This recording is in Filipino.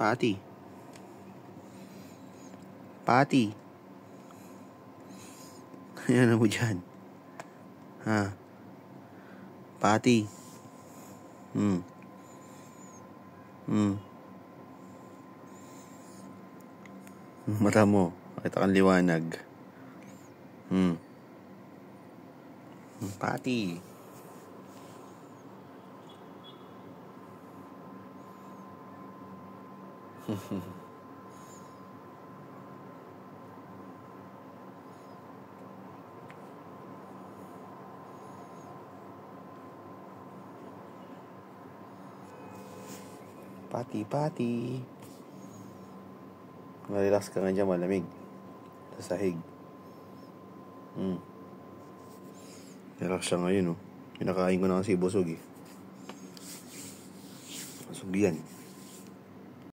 Pati. Pati. Ano mo dyan? Ha? Pati. Mata mo. Kita kang liwanag. Pati. Pati. Relax ka nga dyan, malamig. Sa sahig. Relax siya ngayon, oh. Pinakain ko na kasi busog, eh. Busog yan.